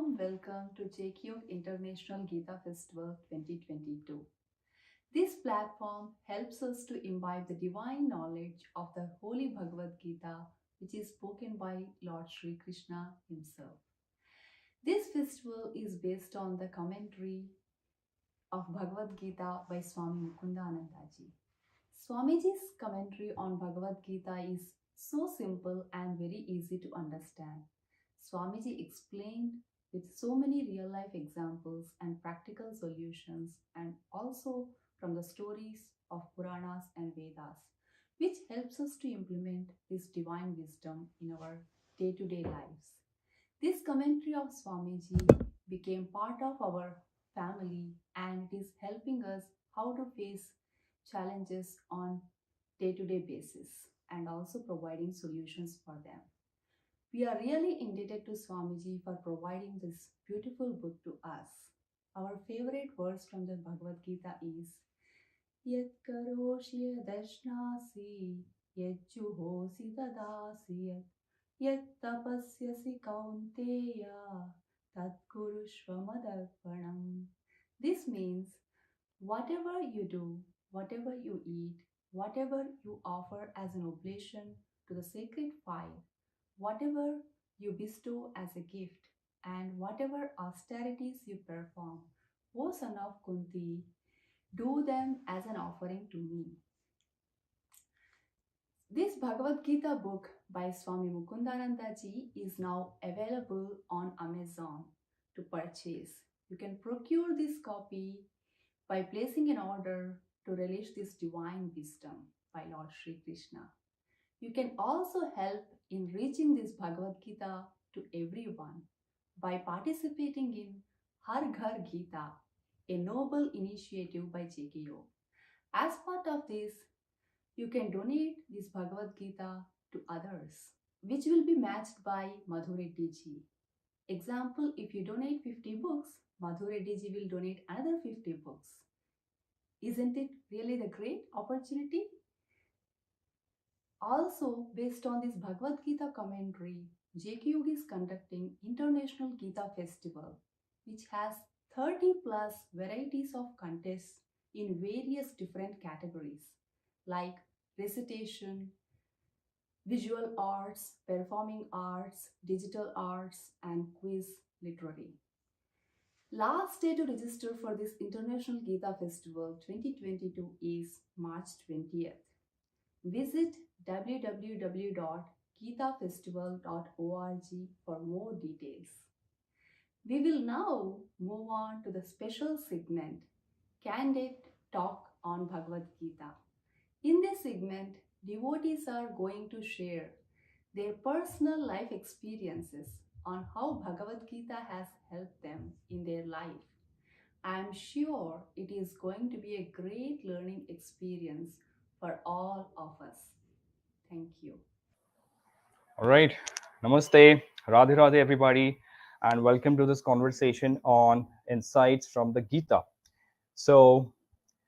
warm welcome to JKYog International Gita Festival 2022. This platform helps us to imbibe the divine knowledge of the Holy Bhagavad Gita, which is spoken by Lord Sri Krishna himself. This festival is based on the commentary of Bhagavad Gita by Swami Mukundananda ji. Swamiji's commentary on Bhagavad Gita is so simple and very easy to understand. Swamiji explained with so many real life examples and practical solutions, and also from the stories of Puranas and Vedas, which helps us to implement this divine wisdom in our day to day lives. This commentary of Swamiji became part of our family, and it is helping us how to face challenges on day to day basis and also providing solutions for them. We are really indebted to Swamiji for providing this beautiful book to us. Our favorite verse from the Bhagavad Gita is Yat karoshi yadashnasi yat juhosi tadasi yat tapasyasi kaunteya tat kurushva madarpanam. This means whatever you do, whatever you eat, whatever you offer as an oblation to the sacred fire, whatever you bestow as a gift, and whatever austerities you perform, O son of Kunti, do them as an offering to me. This Bhagavad Gita book by Swami Mukundananda ji is now available on Amazon to purchase. You can procure this copy by placing an order to relish this divine wisdom by Lord Sri Krishna. You can also help in reaching this Bhagavad Gita to everyone by participating in Har Ghar Gita, a noble initiative by JKYog. As part of this, you can donate this Bhagavad Gita to others, which will be matched by Madhureddy ji. Example, if you donate 50 books, Madhureddy ji will donate another 50 books. Isn't it really the great opportunity? Also, based on this Bhagavad Gita commentary, JKYog is conducting International Gita Festival, which has 30 plus varieties of contests in various different categories like recitation, visual arts, performing arts, digital arts, and quiz literary. Last day to register for this International Gita Festival 2022 is March 20th. Visit www.geetafestival.org for more details. We will now move on to the special segment, Candid Talk on Bhagavad Gita. In this segment, devotees are going to share their personal life experiences on how Bhagavad Gita has helped them in their life. I am sure it is going to be a great learning experience for all of us. Thank you. All right. Namaste. Radhe Radhe, everybody. And welcome to this conversation on insights from the Gita. So,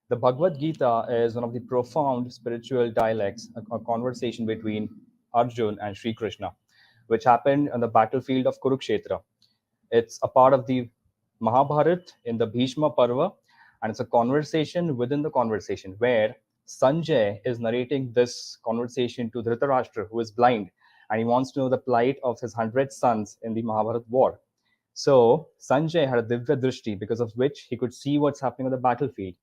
the Bhagavad Gita is one of the profound spiritual dialects, a conversation between Arjun and Sri Krishna, which happened on the battlefield of Kurukshetra. It's a part of the Mahabharat in the Bhishma Parva, and it's a conversation within the conversation where Sanjay is narrating this conversation to Dhritarashtra, who is blind, and he wants to know the plight of his 100 sons in the Mahabharat war. So Sanjay had a Divya Drishti, because of which he could see what's happening on the battlefield.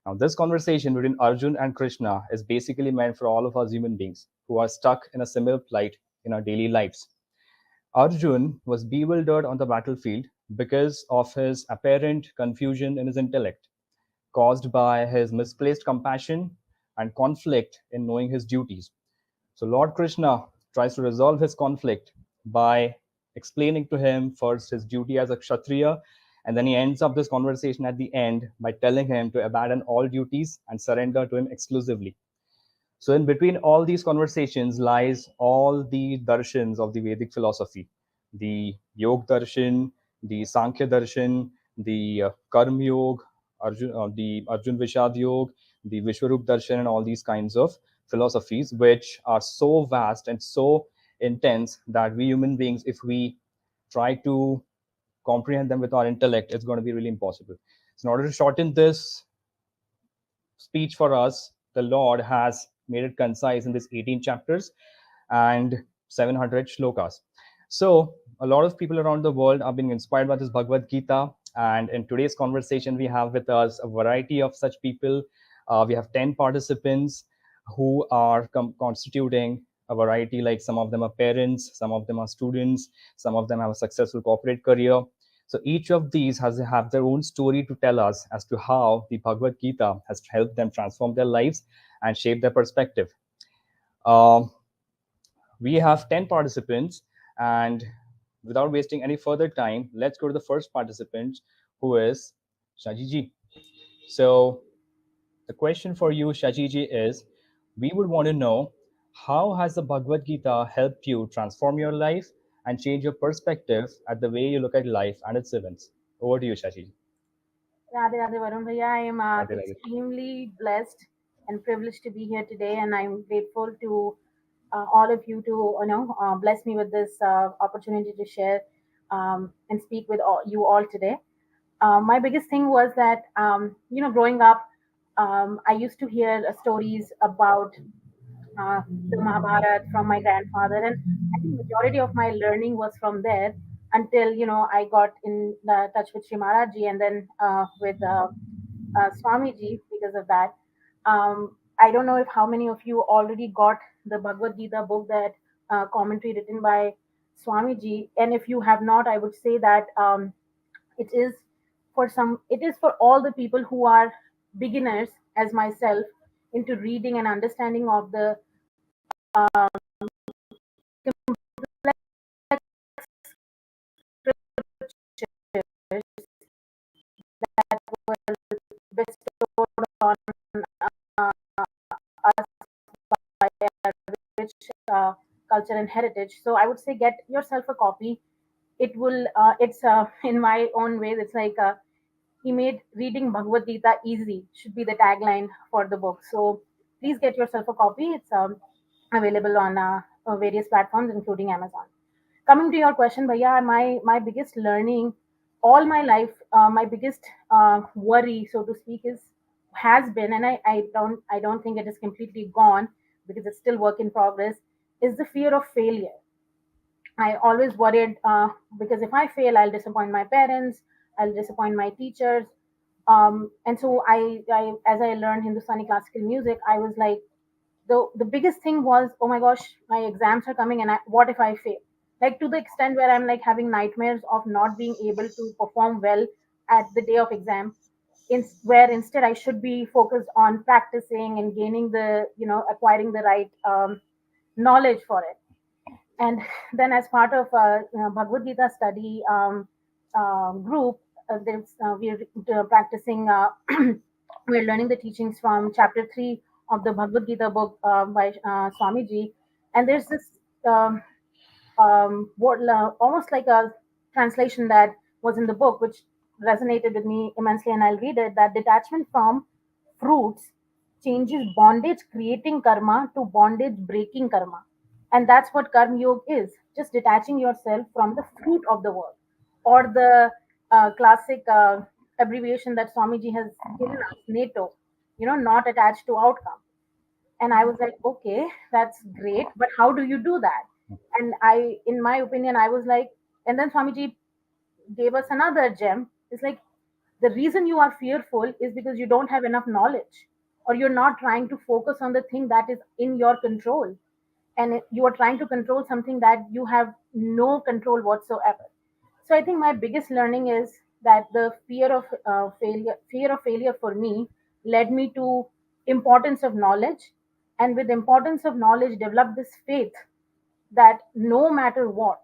Now, this conversation between Arjun and Krishna is basically meant for all of us human beings who are stuck in a similar plight in our daily lives. Arjun was bewildered on the battlefield because of his apparent confusion in his intellect, caused by his misplaced compassion and conflict in knowing his duties. So Lord Krishna tries to resolve his conflict by explaining to him first his duty as a Kshatriya, and then he ends up this conversation at the end by telling him to abandon all duties and surrender to him exclusively. So in between all these conversations lies all the darshans of the Vedic philosophy, the Yog darshan, the Sankhya darshan, the Karma Yog, the Arjun Vishad Yog, the Vishwarup darshan, and all these kinds of philosophies, which are so vast and so intense that we human beings, if we try to comprehend them with our intellect, it's going to be really impossible. So in order to shorten this speech for us, the Lord has made it concise in these 18 chapters and 700 shlokas. So a lot of people around the world are being inspired by this Bhagavad Gita. And in today's conversation, we have with us a variety of such people. We have 10 participants who are constituting a variety, like some of them are parents, some of them are students, some of them have a successful corporate career. So each of these has have their own story to tell us as to how the Bhagavad Gita has helped them transform their lives and shape their perspective. Um, we have 10 participants, and without wasting any further time, let's go to the first participant, who is Shajiji. So the question for you, Shajiji, is we would want to know, how has the Bhagavad Gita helped you transform your life and change your perspective at the way you look at life and its events? Over to you, Shajiji. Radhe Radhe Varun Bhaiya, I am Radhe Radhe. extremely blessed and privileged to be here today, and I'm grateful to all of you to bless me with this opportunity to share and speak with you all today. My biggest thing was that growing up, I used to hear stories about the Mahabharata from my grandfather, and I think majority of my learning was from there until I got in touch with Sri Maharaj and then with Swamiji because of that. I don't know if how many of you already got the Bhagavad Gita book, that commentary written by Swamiji, and if you have not, I would say that it is it is for all the people who are beginners as myself into reading and understanding of the bestowed on us by a rich culture and heritage. So I would say get yourself a copy. It will. It's in my own ways. It's like he made reading Bhagavad Gita easy. Should be the tagline for the book. So please get yourself a copy. It's available on various platforms, including Amazon. Coming to your question, Bhaiya, my biggest learning all my life, my biggest worry, so to speak, is has been, and I don't think it is completely gone because it's still work in progress, is the fear of failure. I always worried because if I fail, I'll disappoint my parents, I'll disappoint my teachers. And so as I learned Hindustani classical music, I was like, the biggest thing was, oh my gosh, my exams are coming, and what if I fail? Like to the extent where I'm like having nightmares of not being able to perform well at the day of exam, where instead I should be focused on practicing and gaining the acquiring the right knowledge for it. And then as part of Bhagavad Gita study group, we're practicing we're learning the teachings from chapter 3 of the Bhagavad Gita book by Swamiji. And there's this um, almost like a translation that was in the book, which resonated with me immensely, and I'll read it. That detachment from fruits changes bondage creating karma to bondage breaking karma. And that's what Karma Yoga is, just detaching yourself from the fruit of the work, or the classic abbreviation that Swamiji has given us, NATO, not attached to outcome. And I was like, okay, that's great, but how do you do that? And in my opinion, I was like, and then Swamiji gave us another gem. It's like, the reason you are fearful is because you don't have enough knowledge, or you're not trying to focus on the thing that is in your control, and you are trying to control something that you have no control whatsoever. So I think my biggest learning is that the fear of failure for me led me to importance of knowledge, and with importance of knowledge develop this faith that no matter what,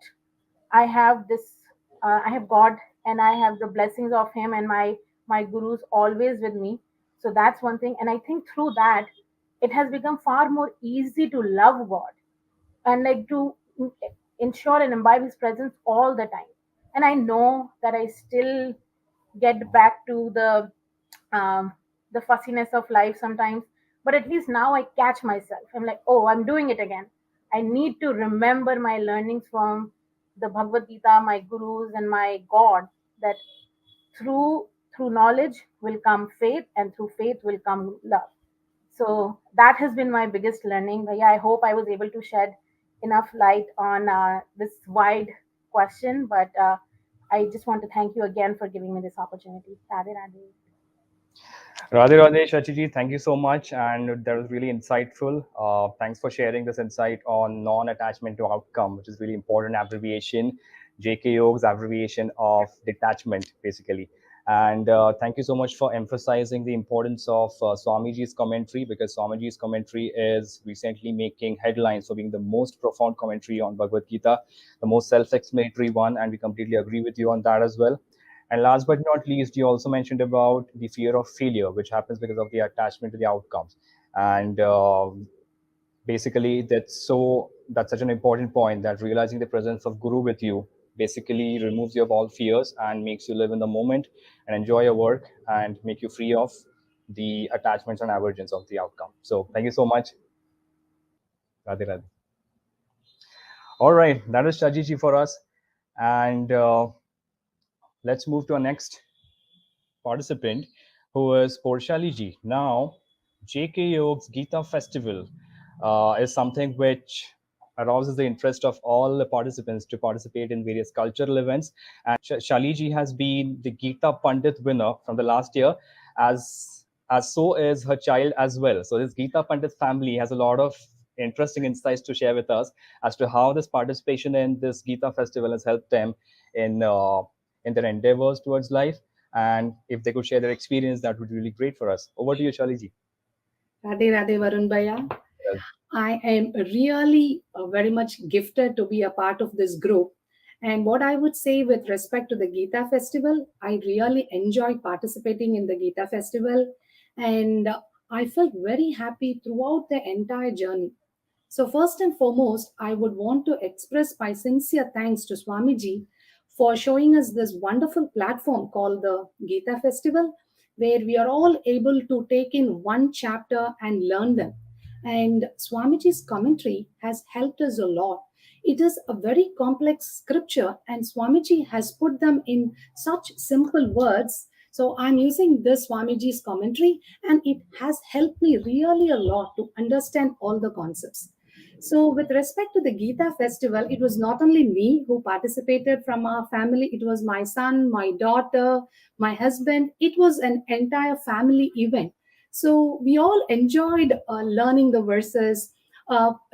I have this I have God, and I have the blessings of him, and my gurus always with me. So that's one thing, and I think through that it has become far more easy to love God, and like to ensure and imbibe his presence all the time. And I know that I still get back to the fussiness of life sometimes, but at least now I catch myself. I'm like, oh, I'm doing it again. I need to remember my learnings from the Bhagavad Gita, my gurus, and my God, that through knowledge will come faith, and through faith will come love. So that has been my biggest learning. But yeah, I hope I was able to shed enough light on this wide question. But I just want to thank you again for giving me this opportunity. Radhe Radhe. Radhe Radhe, Shachiji, thank you so much. And that was really insightful. Thanks for sharing this insight on non-attachment to outcome, which is really important abbreviation. JKYog's abbreviation of detachment, basically. And thank you so much for emphasizing the importance of Swamiji's commentary, because Swamiji's commentary is recently making headlines for being the most profound commentary on Bhagavad Gita, the most self-explanatory one, and we completely agree with you on that as well. And last but not least, you also mentioned about the fear of failure, which happens because of the attachment to the outcomes. And basically, that's such an important point, that realizing the presence of Guru with you basically removes you of all fears and makes you live in the moment and enjoy your work and make you free of the attachments and aversions of the outcome. So thank you so much. Radhe Radhe. All right, that is Shajiji for us. And let's move to our next participant, who is Porshali ji. Now, JKYog's Gita Festival is something which arouses the interest of all the participants to participate in various cultural events. And Shali ji has been the Gita Pandit winner from the last year, as so is her child as well. So this Gita Pandit family has a lot of interesting insights to share with us as to how this participation in this Gita Festival has helped them in their endeavors towards life. And if they could share their experience, that would be really great for us. Over to you, Shaliji. Radhe Radhe Varun Bhaiya. Yes. I am really very much gifted to be a part of this group. And what I would say with respect to the Gita Festival, I really enjoyed participating in the Gita Festival. And I felt very happy throughout the entire journey. So first and foremost, I would want to express my sincere thanks to Swamiji for showing us this wonderful platform called the Gita Festival, where we are all able to take in one chapter and learn them. And Swamiji's commentary has helped us a lot. It is a very complex scripture, and Swamiji has put them in such simple words. So I'm using this Swamiji's commentary, and it has helped me really a lot to understand all the concepts. So with respect to the Gita Festival, it was not only me who participated from our family, it was my son, my daughter, my husband. It was an entire family event. So we all enjoyed learning the verses,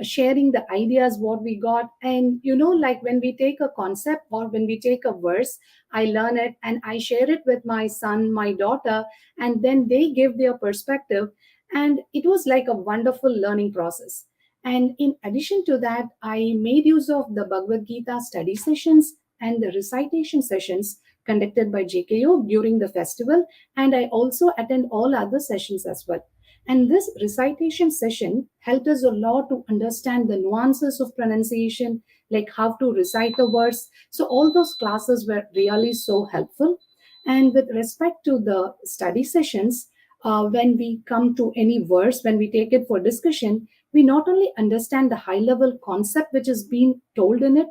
sharing the ideas, what we got. And, like when we take a concept or when we take a verse, I learn it and I share it with my son, my daughter, and then they give their perspective. And it was like a wonderful learning process. And in addition to that, I made use of the Bhagavad Gita study sessions and the recitation sessions conducted by JKYog during the festival. And I also attend all other sessions as well. And this recitation session helped us a lot to understand the nuances of pronunciation, like how to recite a verse. So all those classes were really so helpful. And with respect to the study sessions, when we come to any verse, when we take it for discussion, we not only understand the high level concept which is being told in it,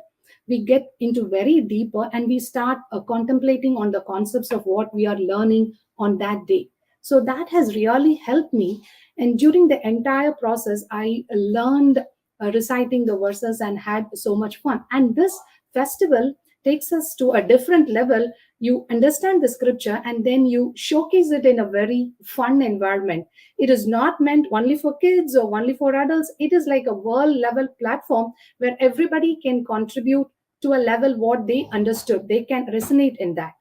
we get into very deeper and we start contemplating on the concepts of what we are learning on that day. So that has really helped me. And during the entire process, I learned reciting the verses and had so much fun. And this festival takes us to a different level. You understand the scripture and then you showcase it in a very fun environment. It is not meant only for kids or only for adults. It is like a world level platform where everybody can contribute to a level what they understood. They can resonate in that.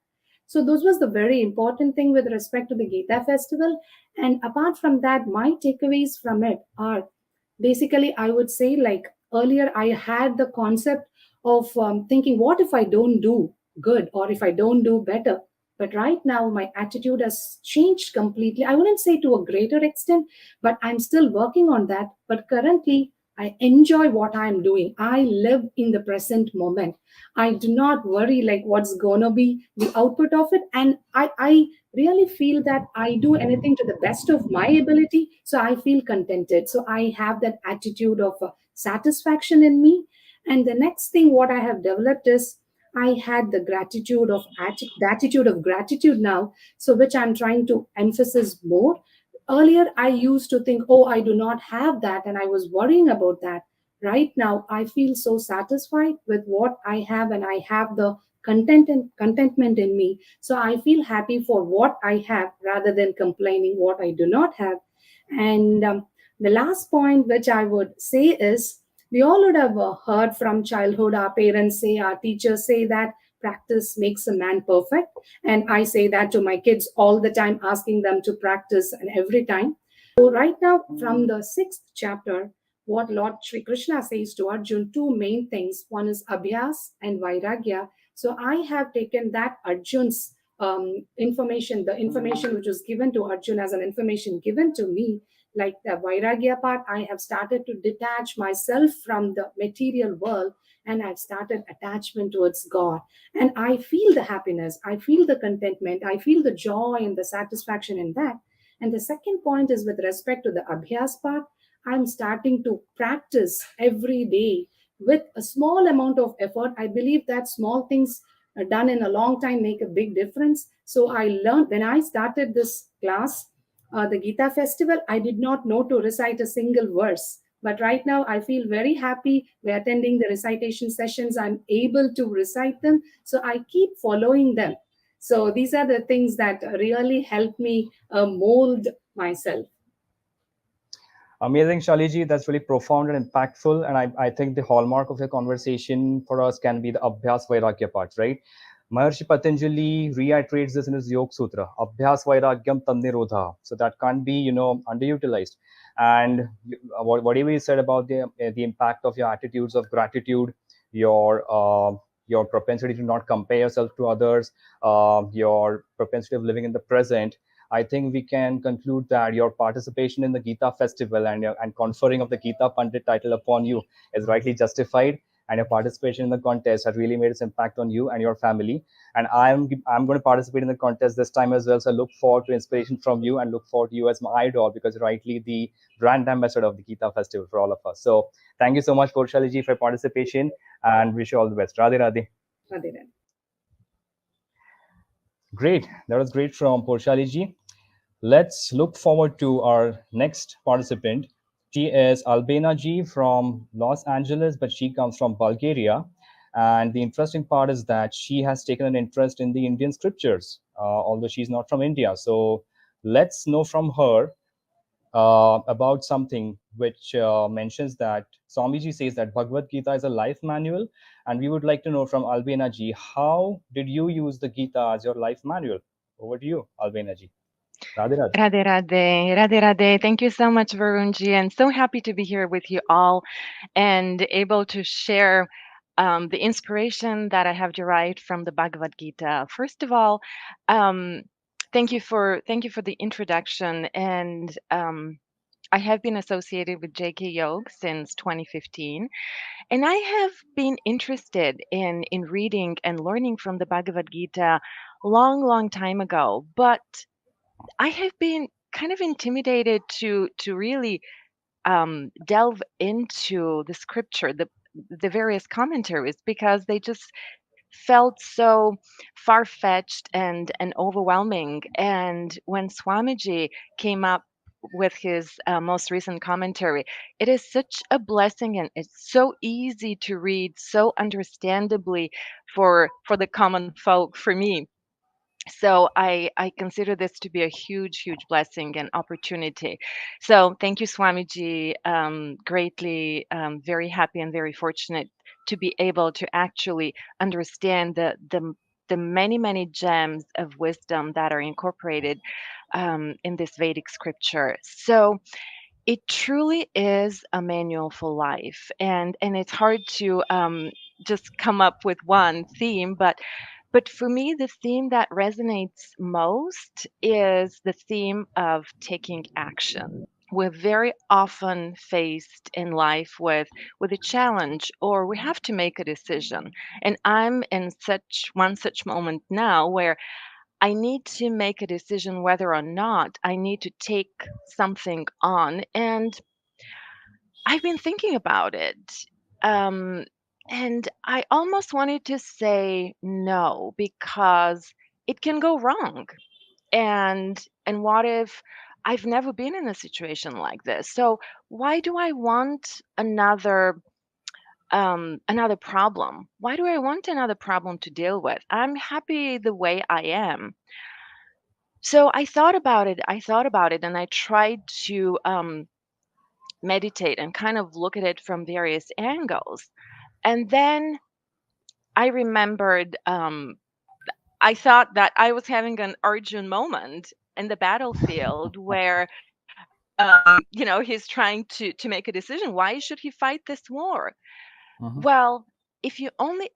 So those was the very important thing with respect to the Gita Festival. And apart from that, my takeaways from it are basically, I would say, like earlier, I had the concept of thinking, what if I don't do good or if I don't do better? But right now, my attitude has changed completely. I wouldn't say to a greater extent, but I'm still working on that. But currently, I enjoy what I'm doing. I live in the present moment. I do not worry like what's gonna be the output of it. And I really feel that I do anything to the best of my ability. So I feel contented. So I have that attitude of satisfaction in me. And the next thing what I have developed is I had the the attitude of gratitude now, so which I'm trying to emphasize more. Earlier, I used to think, oh, I do not have that, and I was worrying about that. Right now, I feel so satisfied with what I have, and I have the contentment in me. So I feel happy for what I have rather than complaining what I do not have. And the last point which I would say is, we all would have heard from childhood, our parents say, our teachers say that practice makes a man perfect. And I say that to my kids all the time, asking them to practice and every time. So, right now, from the sixth chapter, what Lord Sri Krishna says to Arjun, two main things. One is abhyas and vairagya. So, I have taken that Arjun's information, the information which was given to Arjun as an information given to me, like the vairagya part, I have started to detach myself from the material world, and I've started attachment towards God. And I feel the happiness, I feel the contentment, I feel the joy and the satisfaction in that. And the second point is with respect to the abhyas part, I'm starting to practice every day with a small amount of effort. I believe that small things done in a long time make a big difference. So I learned when I started this class, the Gita festival, I did not know to recite a single verse. But right now, I feel very happy. We're attending the recitation sessions. I'm able to recite them. So I keep following them. So these are the things that really help me mold myself. Amazing, Shaliji. That's really profound and impactful. And I think the hallmark of your conversation for us can be the Abhyas Vairagya part, right? Maharshi Patanjali reiterates this in his Yoga Sutra, Abhyas Vairagyam Tam Nirodha. So that can't be, underutilized. And whatever you said about the impact of your attitudes of gratitude, your propensity to not compare yourself to others, your propensity of living in the present, I think we can conclude that your participation in the Gita festival and conferring of the Gita Pandit title upon you is rightly justified, and your participation in the contest has really made its impact on you and your family. And I'm going to participate in the contest this time as well. So I look forward to inspiration from you and look forward to you as my idol, because rightly the brand ambassador of the Gita festival for all of us. So thank you so much, Porshali, for your participation, and wish you all the best. Radhe Radhe. Radhe Radhe. Great. That was great from Porshali. Let's look forward to our next participant. She is Albena Ji from Los Angeles, but she comes from Bulgaria. And the interesting part is that she has taken an interest in the Indian scriptures, although she's not from India. So let's know from her about something which mentions that Swamiji says that Bhagavad Gita is a life manual. And we would like to know from Albena Ji, how did you use the Gita as your life manual? Over to you, Albena Ji. Radhe Radhe. Radhe Radhe, Radhe Radhe. Thank you so much, Varunji, and so happy to be here with you all and able to share the inspiration that I have derived from the Bhagavad Gita. First of all, thank you for the introduction, and I have been associated with JKYog since 2015, and I have been interested in reading and learning from the Bhagavad Gita long time ago, but I have been kind of intimidated to really delve into the scripture, the various commentaries, because they just felt so far fetched and overwhelming. And when Swamiji came up with his most recent commentary, it is such a blessing, and it's so easy to read, so understandably for the common folk, for me. So I consider this to be a huge blessing and opportunity. So thank you, Swamiji. Greatly, very happy and very fortunate to be able to actually understand the many gems of wisdom that are incorporated in this Vedic scripture. So it truly is a manual for life, and it's hard to just come up with one theme, but for me, the theme that resonates most is the theme of taking action. We're very often faced in life with a challenge, or we have to make a decision. And I'm in such moment now where I need to make a decision whether or not I need to take something on. And I've been thinking about it. Um, And I almost wanted to say no because it can go wrong. And what if I've never been in a situation like this? So why do I want another problem? Why do I want another problem to deal with? I'm happy the way I am. So I thought about it. And I tried to meditate and kind of look at it from various angles. And then I remembered, I thought that I was having an Arjun moment in the battlefield where, he's trying to make a decision. Why should he fight this war? Mhm. Well, if you only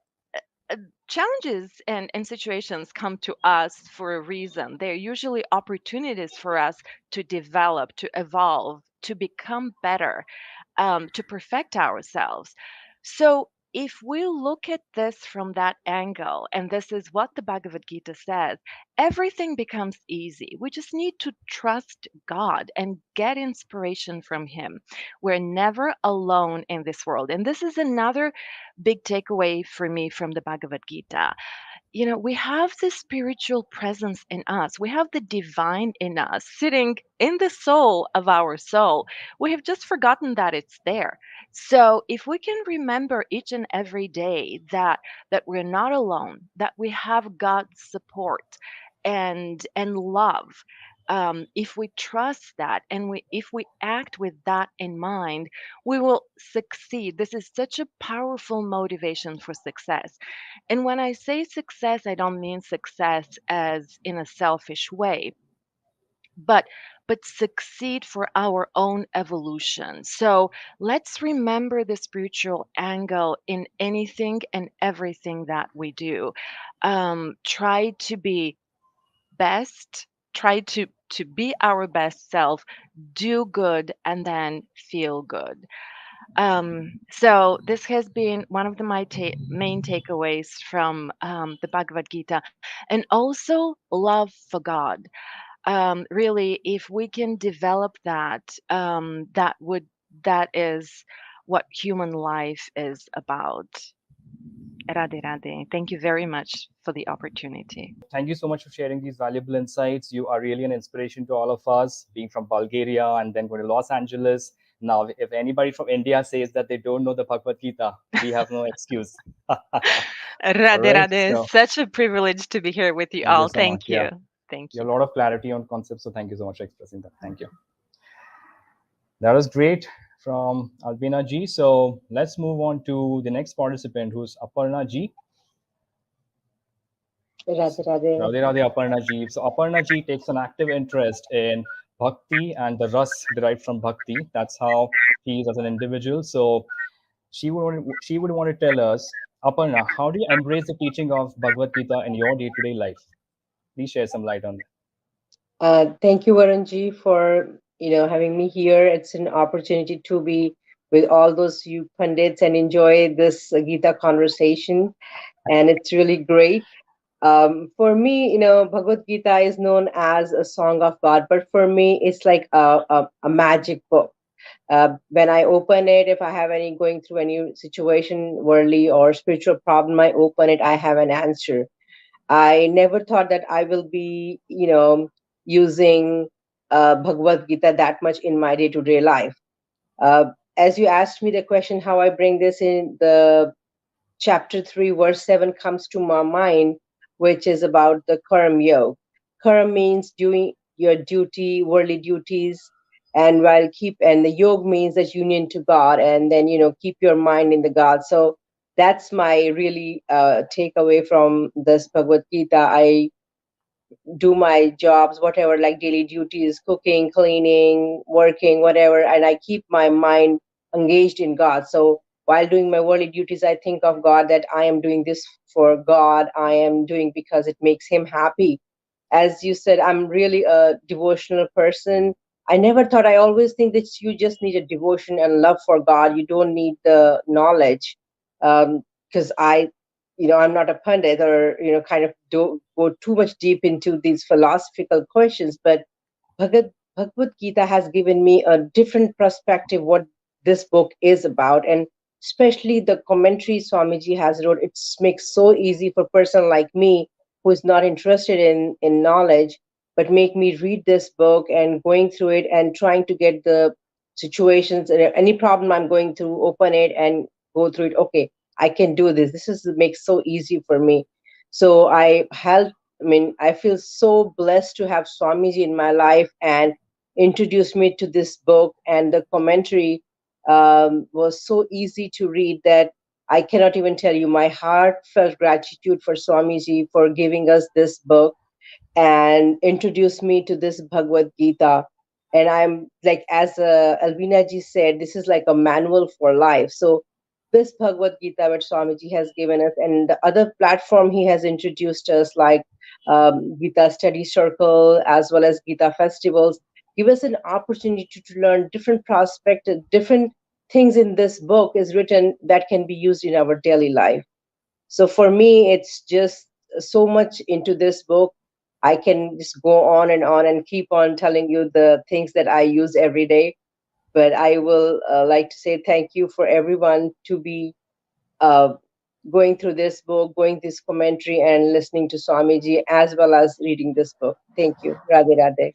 challenges and situations come to us for a reason. They're usually opportunities for us to develop, to evolve, to become better, to perfect ourselves. So, if we look at this from that angle, and this is what the Bhagavad Gita says, everything becomes easy. We just need to trust God and get inspiration from Him. We're never alone in this world. And this is another big takeaway for me from the Bhagavad Gita. We have the spiritual presence in us. We have the divine in us, sitting in the soul of our soul. We have just forgotten that it's there. So if we can remember each and every day that we're not alone, that we have God's support and love, if we trust that and if we act with that in mind, we will succeed. This is such a powerful motivation for success. And when I say success, I don't mean success as in a selfish way, but succeed for our own evolution. So let's remember the spiritual angle in anything and everything that we do. Try to be best, try to be our best self, do good, and then feel good. So this has been one of my main takeaways from the Bhagavad Gita, and also love for God. Really, if we can develop that, that is what human life is about. Radhe Radhe. Thank you very much for the opportunity. Thank you so much for sharing these valuable insights. You are really an inspiration to all of us, being from Bulgaria and then going to Los Angeles. Now, if anybody from India says that they don't know the Bhagavad Gita, we have no excuse. All Radhe right. Radhe. So Such a privilege to be here with you thank you all. so much. Thank Yeah. you. Thank You you. have a lot of clarity on concepts. So thank you so much for expressing that. Thank you. That was great from Albina ji. So let's move on to the next participant, who's Aparna ji. Radhe Radhe. Radhe Radhe Aparna ji. So Aparna ji takes an active interest in bhakti and the ras derived from bhakti. That's how he is as an individual. So she would want to tell us, Aparna, how do you embrace the teaching of Bhagavad Gita in your day-to-day life? Please share some light on that. Thank you, Varunji, for having me here. It's an opportunity to be with all those you pundits and enjoy this Gita conversation, and it's really great. For me, Bhagavad Gita is known as a song of God, but for me, it's like a magic book. When I open it, if I have going through any situation, worldly or spiritual problem, I open it, I have an answer. I never thought that I will be, using Bhagavad Gita that much in my day-to-day life. As you asked me the question, how I bring this in, the chapter 3, verse 7 comes to my mind, which is about the Karma Yoga. Karma means doing your duty, worldly duties, and the yoga means that union to God, and then keep your mind in the God. So that's my really takeaway from this Bhagavad Gita. I do my jobs, whatever, like daily duties, cooking, cleaning, working, whatever, and I keep my mind engaged in God. So while doing my worldly duties, I think of God, that I am doing this for God. I am doing because it makes Him happy. As you said, I'm really a devotional person. I never thought, I always think that you just need a devotion and love for God. You don't need the knowledge. Because I'm not a pundit, or kind of don't go too much deep into these philosophical questions, but Bhagavad Gita has given me a different perspective what this book is about. And especially the commentary Swamiji has wrote. It makes so easy for a person like me who is not interested in knowledge, but make me read this book and going through it and trying to get the situations, any problem I'm going through, open it and go through it. Okay, I can do this. This is makes so easy for me. So I feel so blessed to have Swamiji in my life and introduced me to this book, and the commentary was so easy to read that I cannot even tell you my heartfelt gratitude for Swamiji for giving us this book and introduced me to this Bhagavad Gita. And I'm like, as Alvina ji said, this is like a manual for life. So this Bhagavad Gita which Swamiji has given us, and the other platform he has introduced us, like Gita Study Circle, as well as Gita festivals, give us an opportunity to learn different prospects, different things in this book is written that can be used in our daily life. So for me, it's just so much into this book. I can just go on and keep on telling you the things that I use every day. But I will like to say thank you for everyone to be going through this book, going this commentary, and listening to Swamiji, as well as reading this book. Thank you. Radhe Radhe.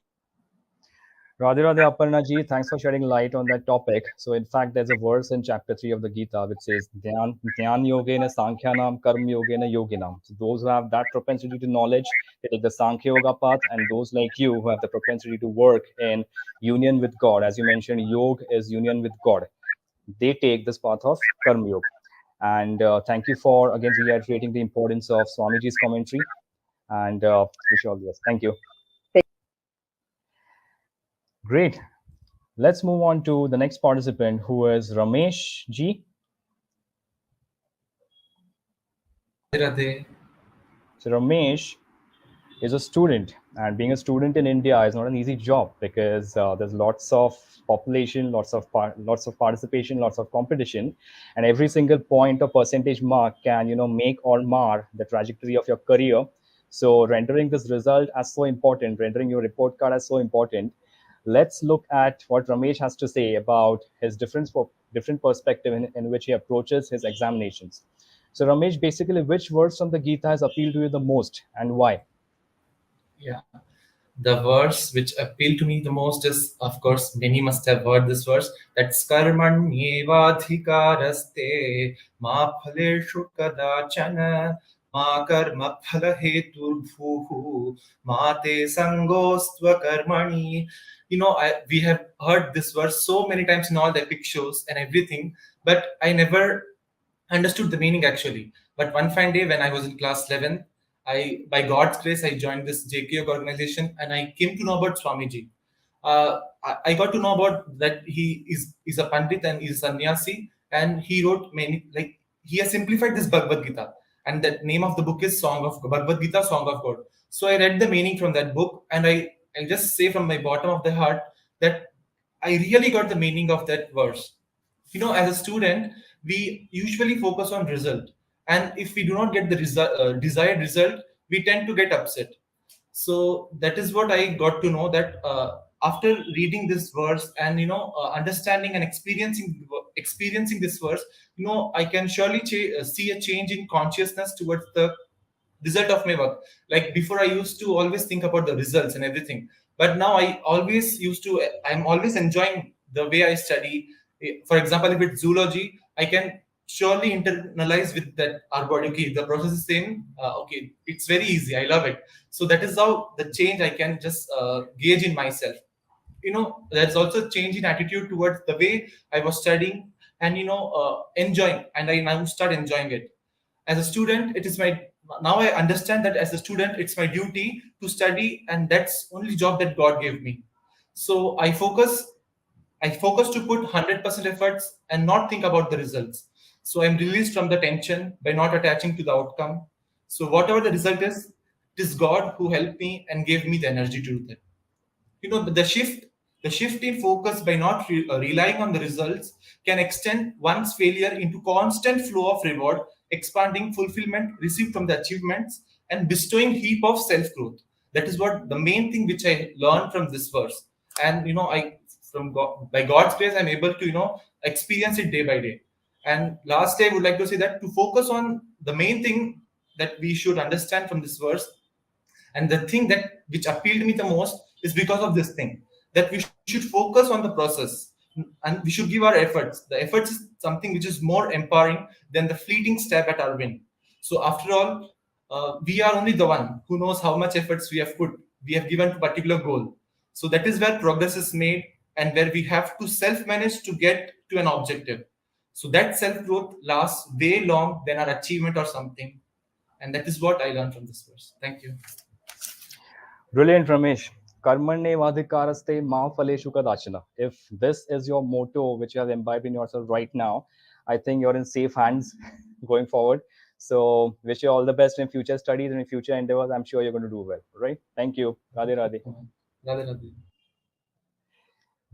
Radhe Radhe Aparna ji, thanks for shedding light on that topic. So, in fact, there's a verse in chapter 3 of the Gita which says, Dhyan yogena sankhyanam karma yogena yoginam. So, those who have that propensity to knowledge, they take the Sankhya Yoga path, and those like you who have the propensity to work in union with God, as you mentioned, yoga is union with God, they take this path of Karma Yoga. And thank you for again reiterating the importance of Swamiji's commentary, and wish you all the best. Thank you. Great. Let's move on to the next participant, who is Ramesh ji. Radhe. So Ramesh is a student, and being a student in India is not an easy job because there's lots of population, lots of participation, lots of competition, and every single point or percentage mark can make or mar the trajectory of your career. So rendering this result as so important, rendering your report card as so important. Let's look at what Ramesh has to say about his different perspective in which he approaches his examinations. So Ramesh, basically, which verse from the Gita has appealed to you the most and why? Yeah. The verse which appealed to me the most is, of course, many must have heard this verse, that's karmanyevadhikaraste ma phaleshu kadachana ma karma phala heturbhuhu ma te sangostva karmani. We have heard this verse so many times in all the epic shows and everything, but I never understood the meaning actually. But one fine day when I was in class 11, by God's grace, I joined this JKYog organization and I came to know about Swamiji. I got to know about that he is a Pandit and is a sanyasi, and he wrote many, like, he has simplified this Bhagavad Gita, and the name of the book is Bhagavad Gita, Song of God. So I read the meaning from that book, and I just say from my bottom of the heart that I really got the meaning of that verse. As a student, we usually focus on result, and if we do not get the desired result, we tend to get upset. So that is what I got to know, that after reading this verse and understanding and experiencing this verse, I can surely see a change in consciousness towards the result of my work. Like before, I used to always think about the results and everything, but now I'm always enjoying the way I study. For example, if it's zoology, I can surely internalize with that our body. Okay, the process is same. Okay, it's very easy. I love it. So that is how the change I can just gauge in myself. There's also a change in attitude towards the way I was studying, and enjoying, and I now start enjoying it. As a student, it is my now I understand that as a student, it's my duty to study, and that's only job that God gave me. So I focus to put 100% efforts and not think about the results. So I'm released from the tension by not attaching to the outcome. So whatever the result is, it is God who helped me and gave me the energy to do that. The shift in focus by not relying on the results can extend one's failure into constant flow of reward, expanding fulfillment received from the achievements, and bestowing heap of self growth. That is what the main thing which I learned from this verse. And I from God, by God's grace, I'm able to experience it day by day. And lastly, I would like to say that to focus on the main thing that we should understand from this verse, and the thing that which appealed me the most is because of this thing, that we should focus on the process and we should give our efforts. The efforts is something which is more empowering than the fleeting stab at our win. So after all, we are only the one who knows how much efforts we have given to a particular goal. So that is where progress is made and where we have to self-manage to get to an objective. So that self-growth lasts way long than our achievement or something. And that is what I learned from this verse. Thank you. Brilliant, Ramesh. Karmanyevadhikaraste ma phaleshu kadachana. If this is your motto, which you have imbibed in yourself right now, I think you're in safe hands going forward. So wish you all the best in future studies and in future endeavors. I'm sure you're going to do well, right? Thank you. Radhe Radhe. Radhe Radhe.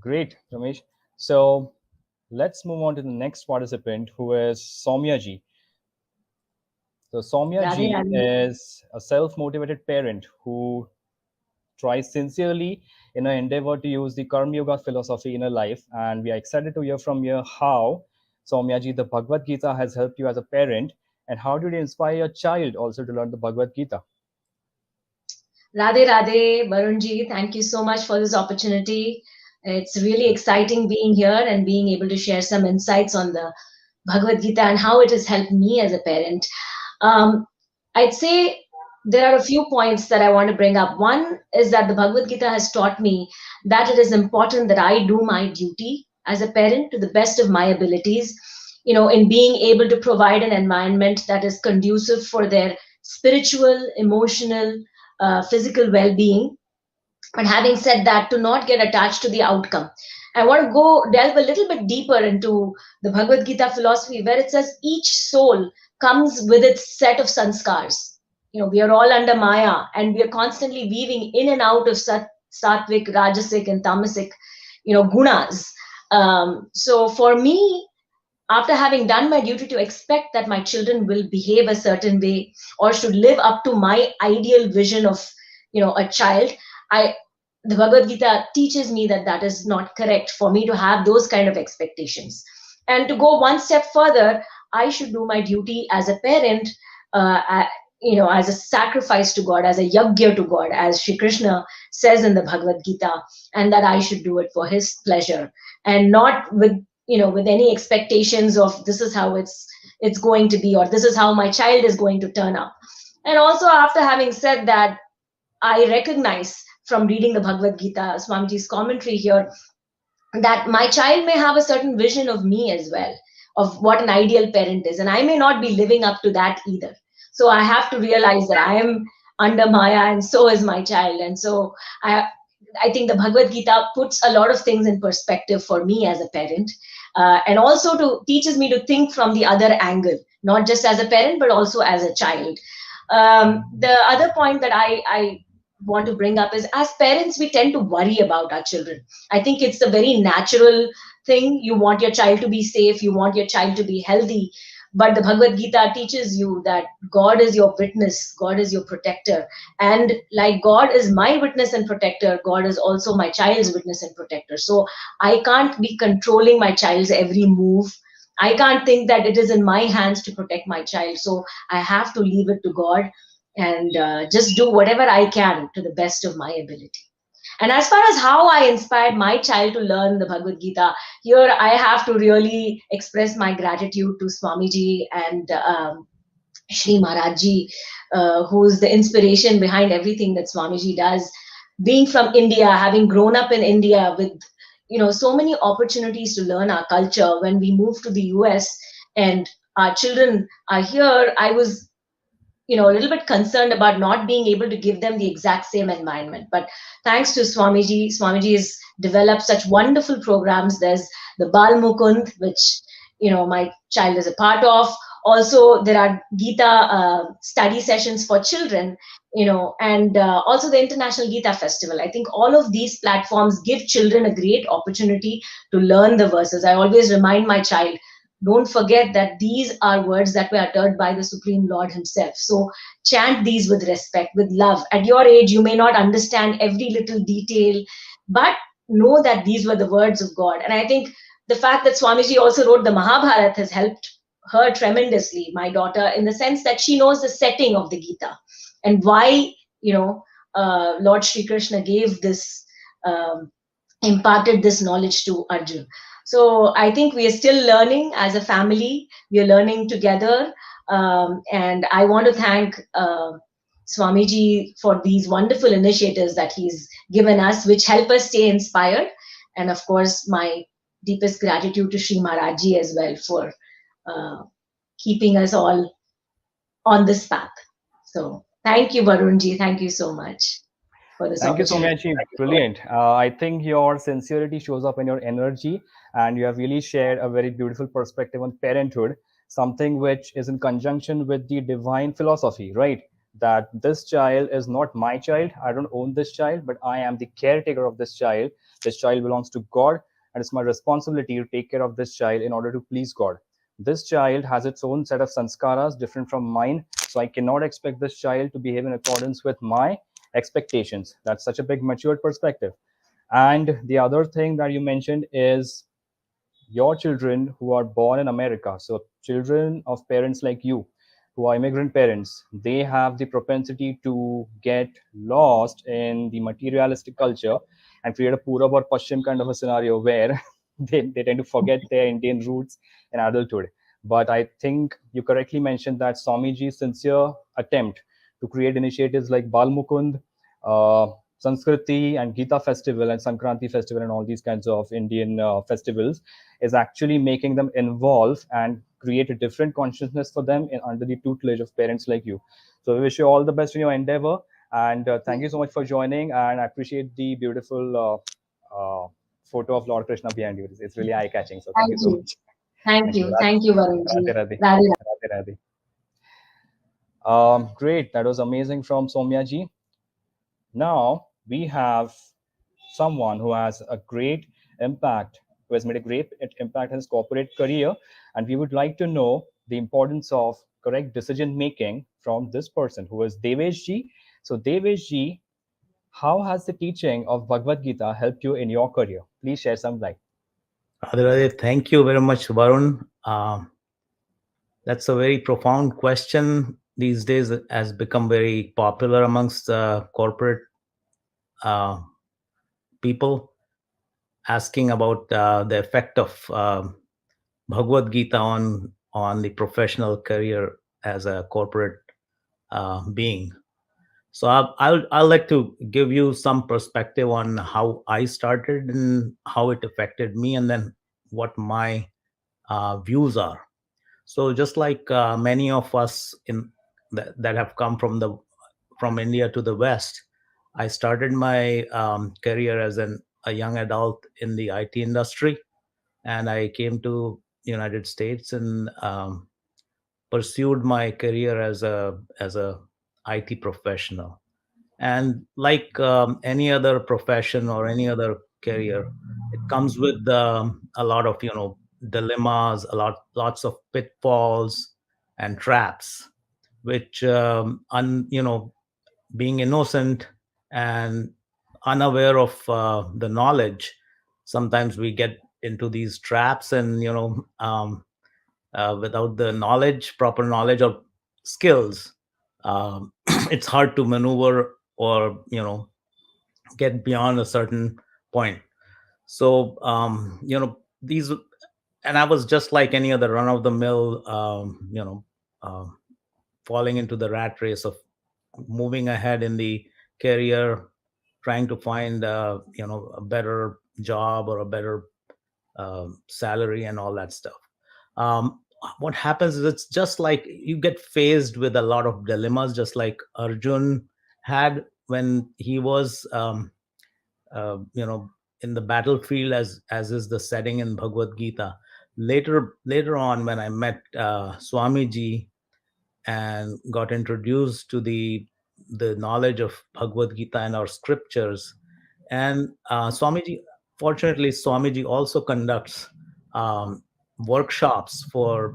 Great, Ramesh. So let's move on to the next participant, who is Soumya ji. So Soumya ji is a self-motivated parent who tries sincerely in her endeavor to use the Karma Yoga philosophy in her life. And we are excited to hear from you how, Soumya ji, the Bhagavad Gita has helped you as a parent, and how did you inspire your child also to learn the Bhagavad Gita? Radhe Radhe, Varunji, thank you so much for this opportunity. It's really exciting being here and being able to share some insights on the Bhagavad Gita and how it has helped me as a parent. I'd say there are a few points that I want to bring up. One is that the Bhagavad Gita has taught me that it is important that I do my duty as a parent to the best of my abilities, in being able to provide an environment that is conducive for their spiritual, emotional, physical well-being. But having said that, to not get attached to the outcome. I want to delve a little bit deeper into the Bhagavad Gita philosophy, where it says each soul comes with its set of sanskars. We are all under Maya, and we are constantly weaving in and out of sattvic, rajasic, and tamasic, gunas. So for me, after having done my duty to expect that my children will behave a certain way or should live up to my ideal vision of, a child, the Bhagavad Gita teaches me that that is not correct for me to have those kind of expectations. And to go one step further, I should do my duty as a parent, as a sacrifice to God, as a yagya to God, as Shri Krishna says in the Bhagavad Gita, and that I should do it for his pleasure and not with any expectations of this is how it's going to be, or this is how my child is going to turn up. And also, after having said that, I recognize from reading the Bhagavad Gita, Swamiji's commentary here, that my child may have a certain vision of me as well, of what an ideal parent is. And I may not be living up to that either. So I have to realize that I am under Maya and so is my child. And so I think the Bhagavad Gita puts a lot of things in perspective for me as a parent, and also teaches me to think from the other angle, not just as a parent, but also as a child. The other point that I want to bring up is, as parents, we tend to worry about our children. I think it's a very natural thing. You want your child to be safe. You want your child to be healthy. But the Bhagavad Gita teaches you that God is your witness. God is your protector. And like God is my witness and protector, God is also my child's witness and protector. So I can't be controlling my child's every move. I can't think that it is in my hands to protect my child. So I have to leave it to God and just do whatever I can to the best of my ability. And as far as how I inspired my child to learn the Bhagavad Gita, here I have to really express my gratitude to Swamiji and Shri Maharajji, who's the inspiration behind everything that Swamiji does. Being from India, having grown up in India with so many opportunities to learn our culture, when we moved to the US and our children are here, I was a little bit concerned about not being able to give them the exact same environment. But thanks to Swamiji has developed such wonderful programs. There's the Bal-Mukund, which, my child is a part of. Also, there are Gita study sessions for children, and also the International Gita Festival. I think all of these platforms give children a great opportunity to learn the verses. I always remind my child, don't forget that these are words that were uttered by the Supreme Lord himself. So chant these with respect, with love. At your age, you may not understand every little detail, but know that these were the words of God. And I think the fact that Swamiji also wrote the Mahabharata has helped her tremendously, my daughter, in the sense that she knows the setting of the Gita and why, Lord Sri Krishna gave this, imparted this knowledge to Arjun. So I think we are still learning as a family. We are learning together. And I want to thank Swamiji for these wonderful initiatives that he's given us, which help us stay inspired. And of course, my deepest gratitude to Sri Maharajji as well for keeping us all on this path. So thank you, Varunji. Thank you so much for this Thank you, opportunity. Soumyaji. Brilliant. I think your sincerity shows up in your energy, and you have really shared a very beautiful perspective on parenthood, something which is in conjunction with the divine philosophy, right? That this child is not my child. I don't own this child, but I am the caretaker of this child. This child belongs to God, and it's my responsibility to take care of this child in order to please God. This child has its own set of sanskaras different from mine, so I cannot expect this child to behave in accordance with my expectations. That's such a big matured perspective. And the other thing that you mentioned is your children who are born in America, so children of parents like you who are immigrant parents, they have the propensity to get lost in the materialistic culture and create a Purab or Pashchim kind of a scenario where they tend to forget their Indian roots in adulthood. But I think you correctly mentioned that Swamiji's sincere attempt to create initiatives like Bal-Mukund, Sanskriti and Gita festival and Sankranti festival and all these kinds of Indian festivals is actually making them involve and create a different consciousness for them under the tutelage of parents like you. So we wish you all the best in your endeavor, and thank you so much for joining, and I appreciate the beautiful photo of Lord Krishna behind you. It's really eye-catching, so thank you so much. Thank you. Thank you, Varunji. Radhe, Radhe. Radhe. Radhe, Radhe. Great, that was amazing from Soumyaji. Now we have someone who has a great impact, who has made a great impact in his corporate career, and we would like to know the importance of correct decision making from this person, who is Devesh ji. So Devesh ji, how has the teaching of Bhagavad Gita helped you in your career? Please share some light. Radhe Radhe, thank you very much, Varun. That's a very profound question. These days it has become very popular amongst corporate people, asking about the effect of Bhagavad Gita on the professional career as a corporate being. So I'll like to give you some perspective on how I started and how it affected me, and then what my views are. So just like many of us that have come from India to the West, I started my career as a young adult in the IT industry, and I came to United States and pursued my career as a IT professional. And like any other profession or any other career, it comes with a lot of dilemmas, lots of pitfalls and traps, which being innocent and unaware of the knowledge, sometimes we get into these traps, and without the proper knowledge or skills, it's hard to maneuver or get beyond a certain point. So these, and I was just like any other run of the mill, falling into the rat race of moving ahead in the career, trying to find a better job or a better salary and all that stuff. What happens is, it's just like you get faced with a lot of dilemmas, just like Arjun had when he was in the battlefield, as is the setting in Bhagavad Gita. Later on, when I met Swamiji and got introduced to the knowledge of Bhagavad Gita and our scriptures, and fortunately Swamiji also conducts workshops for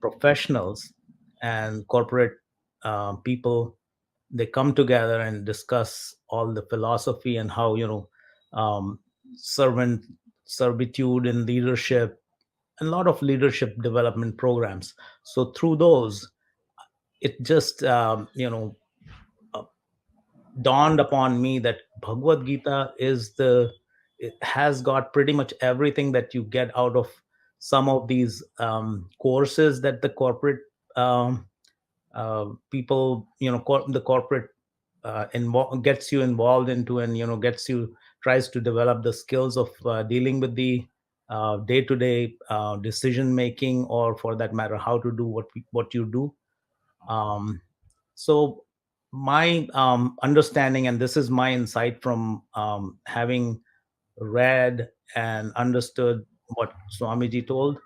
professionals and corporate people. They come together and discuss all the philosophy and how servant servitude in leadership, and a lot of leadership development programs. So through those, it just dawned upon me that Bhagavad Gita it has got pretty much everything that you get out of some of these courses that the corporate people, the corporate gets you involved into, and tries to develop the skills of dealing with the day-to-day decision making, or for that matter, how to do what you do. So my understanding, and this is my insight from having read and understood what Swamiji told,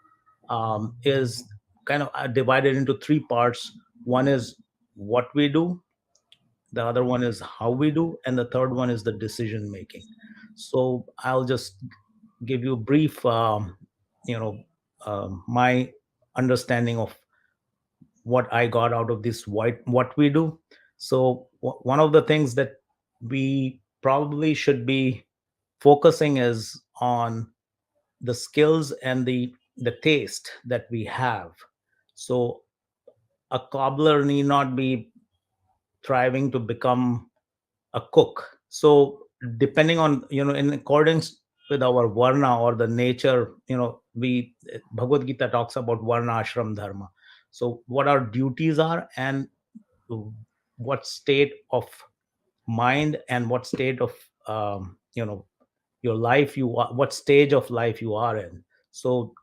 is kind of divided into three parts. One is what we do, the other one is how we do, and the third one is the decision making. So I'll just give you a brief my understanding of what I got out of this what we do. So one of the things that we probably should be focusing is on the skills and the taste that we have. So a cobbler need not be striving to become a cook. So depending on, in accordance with our varna or the nature, we Bhagavad Gita talks about varna ashram dharma. So what our duties are, and what state of mind and what state of your life you are, what stage of life you are in. So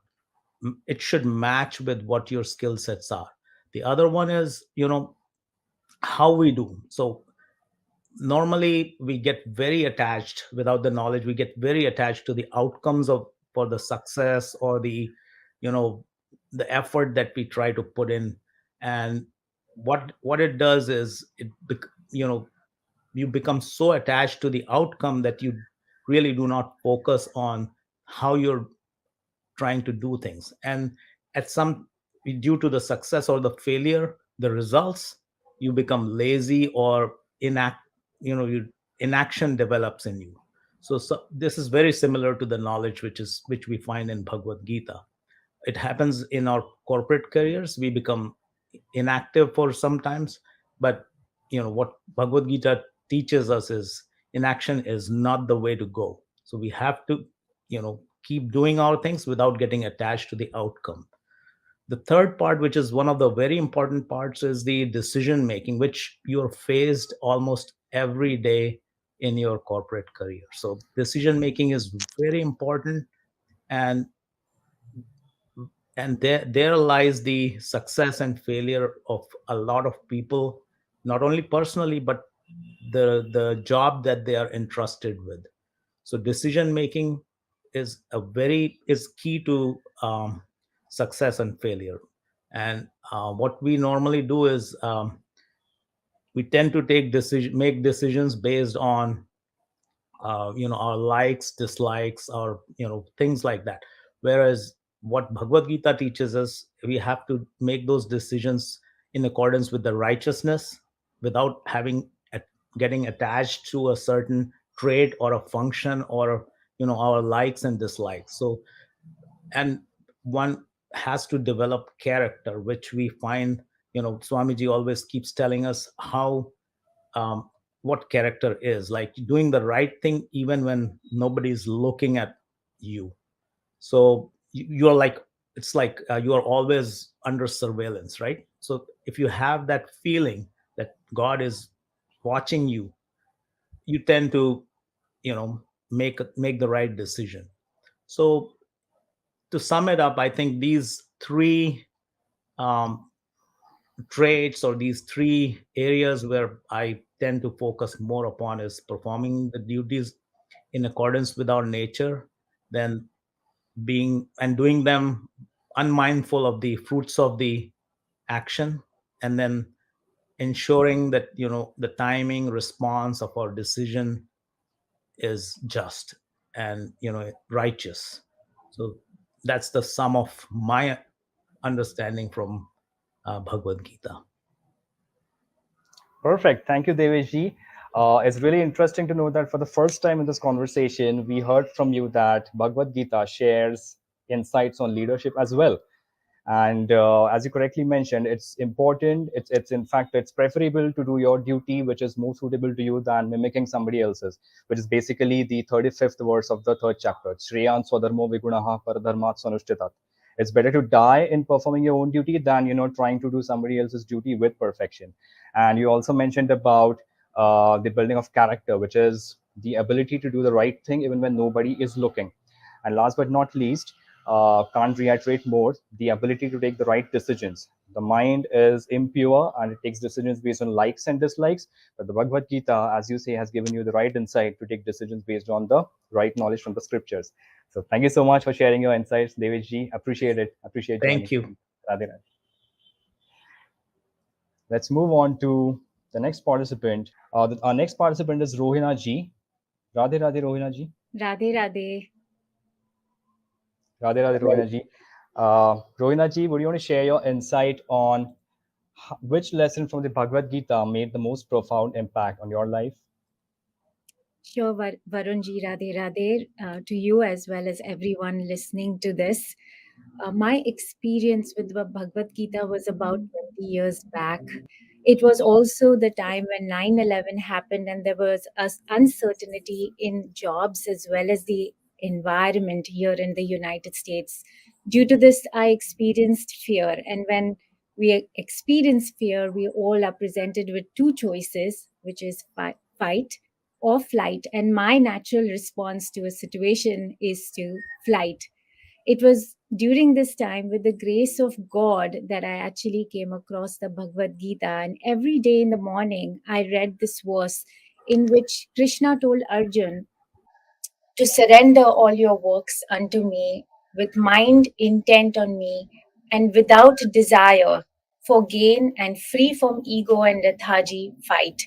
it should match with what your skill sets are. The other one is, how we do. So normally we get very attached, without the knowledge we get very attached to the outcomes of for the success, or the the effort that we try to put in. And what it does is you become so attached to the outcome that you really do not focus on how you're trying to do things. And at some, due to the success or the failure, the results, you become lazy, or inaction develops in you. So this is very similar to the knowledge which we find in Bhagavad Gita. It happens in our corporate careers. We become inactive for sometimes, but what Bhagavad Gita teaches us is inaction is not the way to go. So we have to keep doing our things without getting attached to the outcome. The third part, which is one of the very important parts, is the decision making, which you're faced almost every day in your corporate career. So decision making is very important, and there lies the success and failure of a lot of people, not only personally, but the job that they are entrusted with. So decision making is key to success and failure. And what we normally do is, we tend to make decisions based on our likes, dislikes, or things like that. Whereas what Bhagavad Gita teaches us, we have to make those decisions in accordance with the righteousness, without getting attached to a certain trait or a function, or our likes and dislikes. So, and one has to develop character, which we find, Swamiji always keeps telling us how what character is, like doing the right thing even when nobody's looking at you. So you're like, it's like you are always under surveillance, right? So if you have that feeling that God is watching you, you tend to make the right decision. So to sum it up, I think these three um, traits, or these three areas where I tend to focus more upon, is performing the duties in accordance with our nature, then being and doing them unmindful of the fruits of the action, and then ensuring that the timing response of our decision is just and righteous. So that's the sum of my understanding from Bhagavad Gita. Perfect. Thank you, Deveshji. It's really interesting to know that for the first time in this conversation, we heard from you that Bhagavad Gita shares insights on leadership as well. And as you correctly mentioned, it's important. It's in fact, it's preferable to do your duty, which is more suitable to you, than mimicking somebody else's, which is basically the 35th verse of the 3rd chapter. Shreyan swadharmo vigunaha paradharmat sanushtitat. It's better to die in performing your own duty than trying to do somebody else's duty with perfection. And you also mentioned about the building of character, which is the ability to do the right thing even when nobody is looking. And last but not least, can't reiterate more, the ability to take the right decisions. The mind is impure and it takes decisions based on likes and dislikes. But the Bhagavad Gita, as you say, has given you the right insight to take decisions based on the right knowledge from the scriptures. So thank you so much for sharing your insights, Devesh ji. Appreciate it. Appreciate joining. Thank you. Radhe Radhe. Let's move on to the next participant. Our next participant is Rohina ji. Radhe Radhe, Rohina ji. Radhe Radhe. Radhe Radhe, Rohina ji. Rohina ji, would you want to share your insight on which lesson from the Bhagavad Gita made the most profound impact on your life? Sure, Varunji, Radhe Radhe, to you as well as everyone listening to this. My experience with the Bhagavad Gita was about 20 years back. It was also the time when 9/11 happened and there was uncertainty in jobs as well as the environment here in the United States. Due to this, I experienced fear. And when we experience fear, we all are presented with two choices, which is fight or flight. And my natural response to a situation is to flight. It was during this time, with the grace of God, that I actually came across the Bhagavad Gita. And every day in the morning, I read this verse in which Krishna told Arjun to surrender all your works unto me with mind intent on me and without desire for gain and free from ego and lethargy, fight.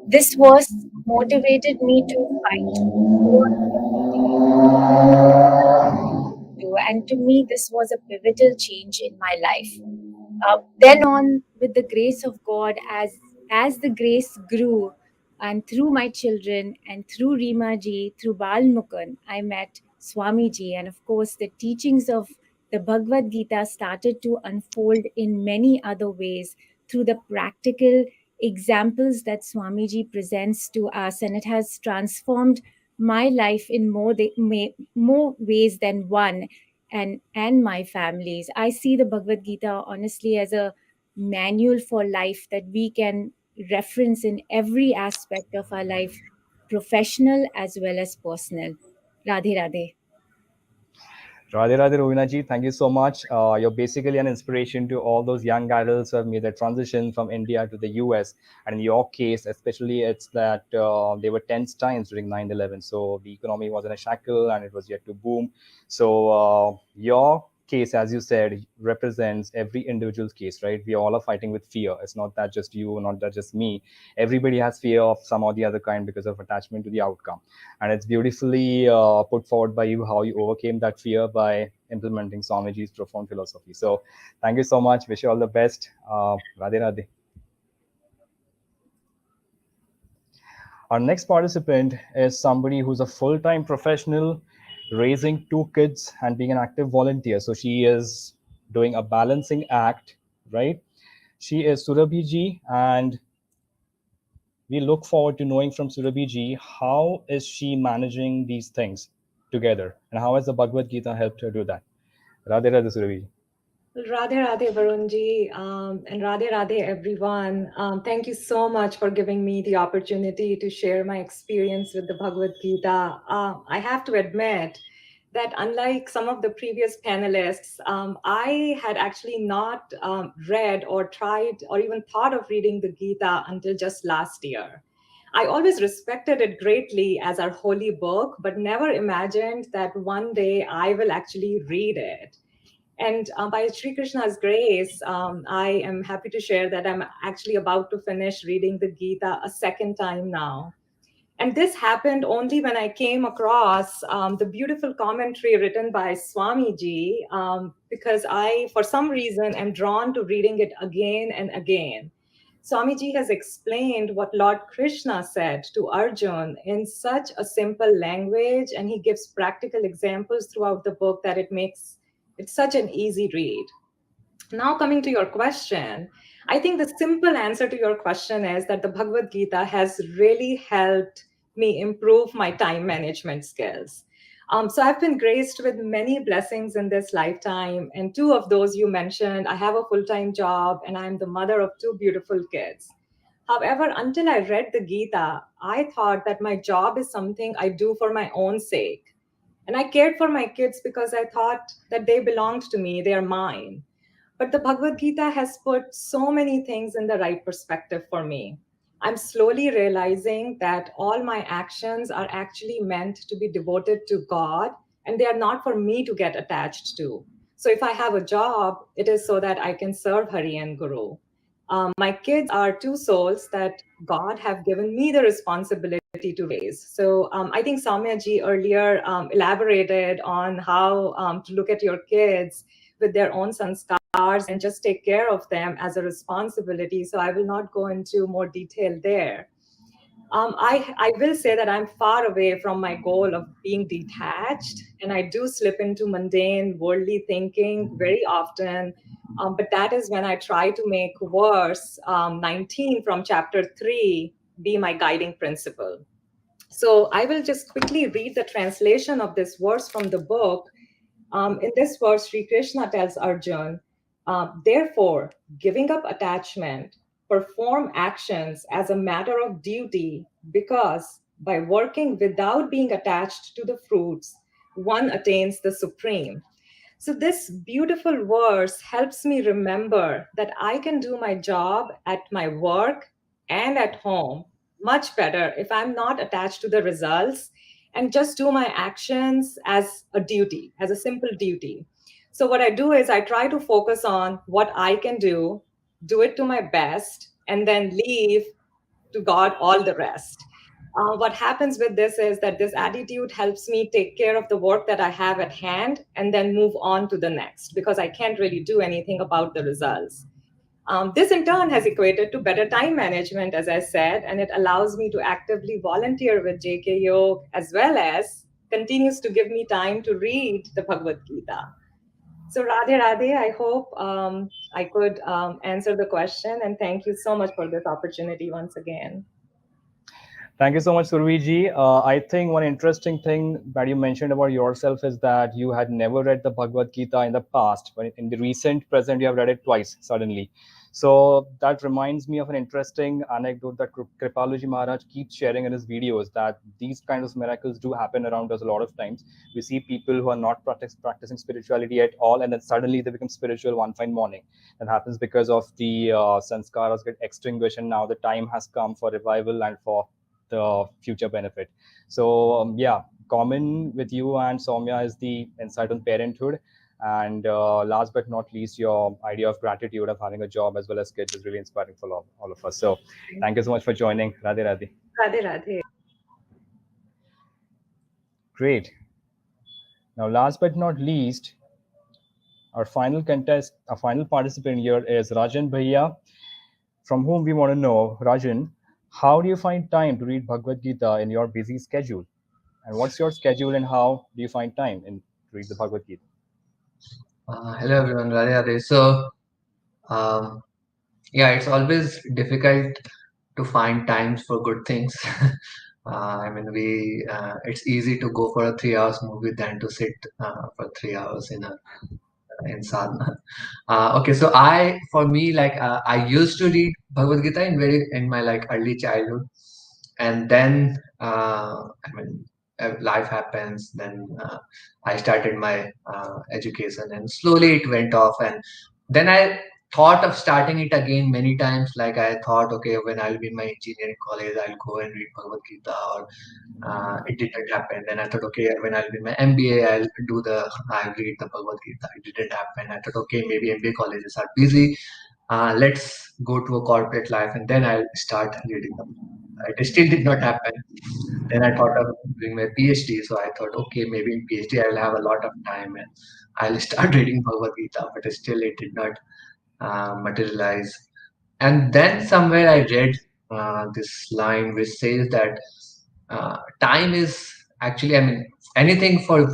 This verse motivated me to fight more every day. And to me, this was a pivotal change in my life. Then on, with the grace of God, as the grace grew, and through my children and through Rima ji, through Bal-Mukund, I met Swamiji, and of course, the teachings of the Bhagavad Gita started to unfold in many other ways through the practical examples that Swamiji presents to us, and it has transformed my life in more ways than one, and my families. I see the Bhagavad Gita honestly as a manual for life that we can reference in every aspect of our life, professional as well as personal. Radhe Radhe. Radhe Radhe, Rohina ji, thank you so much. You're basically an inspiration to all those young adults who have made their transition from India to the US. And in your case, especially, it's that they were tense times during 9/11. So the economy was in a shackle and it was yet to boom. So your case, as you said, represents every individual's case, right? We all are fighting with fear. It's not that just you, not that just me. Everybody has fear of some or the other kind because of attachment to the outcome. And it's beautifully put forward by you how you overcame that fear by implementing Swamiji's profound philosophy. So thank you so much. Wish you all the best. Radhe Radhe. Our next participant is somebody who's a full-time professional, raising 2 kids and being an active volunteer. So she is doing a balancing act, right? She is Surabhi ji, and we look forward to knowing from Surabhi ji, how is she managing these things together, and how has the Bhagavad Gita helped her do that? Radhe Radhe, Surabhi ji. Radhe Radhe Varunji, and Radhe Radhe everyone. Thank you so much for giving me the opportunity to share my experience with the Bhagavad Gita. I have to admit that unlike some of the previous panelists, I had actually not read or tried or even thought of reading the Gita until just last year. I always respected it greatly as our holy book, but never imagined that one day I will actually read it. And by Sri Krishna's grace, I am happy to share that I'm actually about to finish reading the Gita a second time now. And this happened only when I came across the beautiful commentary written by Swamiji, because I, for some reason, am drawn to reading it again and again. Swamiji has explained what Lord Krishna said to Arjun in such a simple language, and he gives practical examples throughout the book that it makes it such an easy read. Now, coming to your question, I think the simple answer to your question is that the Bhagavad Gita has really helped me improve my time management skills. So I've been graced with many blessings in this lifetime, and two of those you mentioned. I have a full-time job, and I'm the mother of two beautiful kids. However, until I read the Gita, I thought that my job is something I do for my own sake. And I cared for my kids because I thought that they belonged to me, they are mine. But the Bhagavad Gita has put so many things in the right perspective for me. I'm slowly realizing that all my actions are actually meant to be devoted to God, and they are not for me to get attached to. So if I have a job, it is so that I can serve Hari and Guru. My kids are two souls that God have given me the responsibility to raise. So I think Soumya ji earlier elaborated on how to look at your kids with their own sanskars and just take care of them as a responsibility. So I will not go into more detail there. I will say that I'm far away from my goal of being detached, and I do slip into mundane, worldly thinking very often. But that is when I try to make verse 19 from chapter 3 be my guiding principle. So I will just quickly read the translation of this verse from the book. In this verse, Sri Krishna tells Arjun, therefore, giving up attachment, perform actions as a matter of duty, because by working without being attached to the fruits, one attains the supreme. So this beautiful verse helps me remember that I can do my job at my work and at home much better if I'm not attached to the results and just do my actions as a duty, as a simple duty. So what I do is I try to focus on what I can do it to my best, and then leave to God all the rest. What happens with this is that this attitude helps me take care of the work that I have at hand and then move on to the next, because I can't really do anything about the results. This in turn has equated to better time management, as I said, and it allows me to actively volunteer with JKYog, as well as continues to give me time to read the Bhagavad Gita. So Radhe Radhe, I hope I could answer the question, and thank you so much for this opportunity once again. Thank you so much, Surviji. I think one interesting thing that you mentioned about yourself is that you had never read the Bhagavad Gita in the past, but in the recent present, you have read it twice suddenly. So that reminds me of an interesting anecdote that Kripaluji Maharaj keeps sharing in his videos, that these kinds of miracles do happen around us a lot of times. We see people who are not practicing spirituality at all, and then suddenly they become spiritual one fine morning. That happens because of the sanskaras get extinguished, and now the time has come for revival and for the future benefit. So yeah, common with you and Soumya is the insight on parenthood, and last but not least, your idea of gratitude of having a job as well as kids is really inspiring for all of us. So thank you so much for joining. Radhe Radhe. Radhe Radhe. Great. Now last but not least, our final participant here is Rajan Bhaiya, from whom we want to know, Rajan, how do you find time to read Bhagavad Gita in your busy schedule? And what's your schedule, and how do you find time to read the Bhagavad Gita? Hello everyone, Radhe Radhe. So, yeah, it's always difficult to find times for good things. I mean, it's easy to go for a 3 hours movie than to sit for 3 hours in sadhana. Okay, so for me, like I used to read Bhagavad Gita in my like early childhood, and then I mean, life happens. Then I started my education, and slowly it went off. And then I thought of starting it again many times. Like I thought, okay, when I'll be in my engineering college, I'll go and read Bhagavad Gita, or it didn't happen. Then I thought, okay, when I'll be in my MBA, I'll read the Bhagavad Gita. It didn't happen. I thought, okay, maybe MBA colleges are busy. Let's go to a corporate life, and then I'll start reading them. It still did not happen. Then I thought of doing my PhD. So I thought, okay, maybe in PhD I will have a lot of time and I'll start reading Bhagavad Gita. But still, it did not materialize. And then somewhere I read this line which says that time is actually, I mean, anything for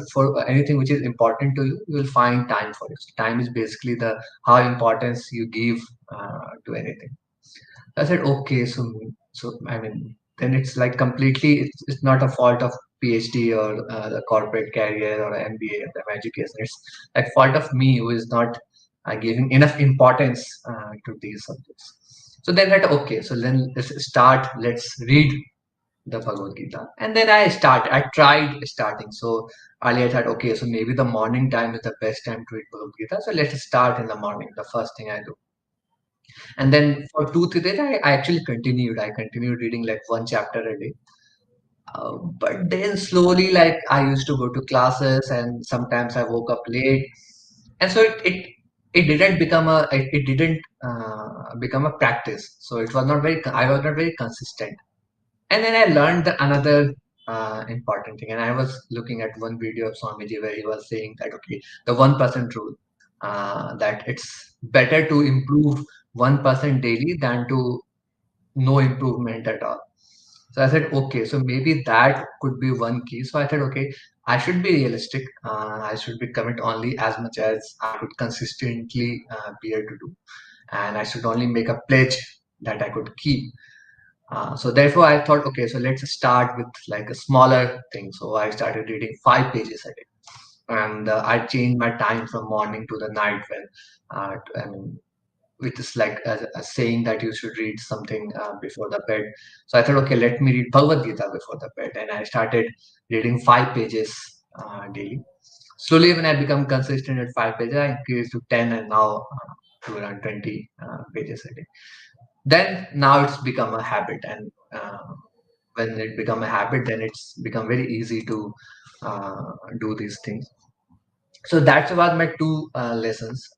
anything which is important to you, you will find time for it. Time is basically the how importance you give to anything. I said, okay, so I mean, then it's like completely, it's not a fault of PhD or the corporate career or MBA or the education. It's like fault of me who is not giving enough importance to these subjects. So then I thought, okay, so then let's read the Bhagavad Gita. And then I tried starting. So earlier I thought, okay, so maybe the morning time is the best time to read Bhagavad Gita. So let's start in the morning, the first thing I do. And then for 2-3 days, I actually continued. I continued reading like one chapter a day. But then slowly, like I used to go to classes, and sometimes I woke up late, and so it didn't become a practice. So it was not very. I was not very consistent. And then I learned another important thing. And I was looking at one video of Swamiji where he was saying that okay, the 1% rule, that it's better to improve 1% daily than to no improvement at all. So I said, okay, so maybe that could be one key. So I said, okay, I should be realistic. I should be commit only as much as I could consistently bear to do, and I should only make a pledge that I could keep. So therefore, I thought, okay, so let's start with like a smaller thing. So I started reading 5 pages a day, and I changed my time from morning to the night when, I mean, which is like a saying that you should read something before the bed. So I thought, okay, let me read Bhagavad Gita before the bed, and I started reading 5 pages daily. Slowly, when I become consistent at 5 pages, I increased to 10, and now to around 20 pages a day. Then now it's become a habit, and when it become a habit, then it's become very easy to do these things. So that's about my 2 lessons.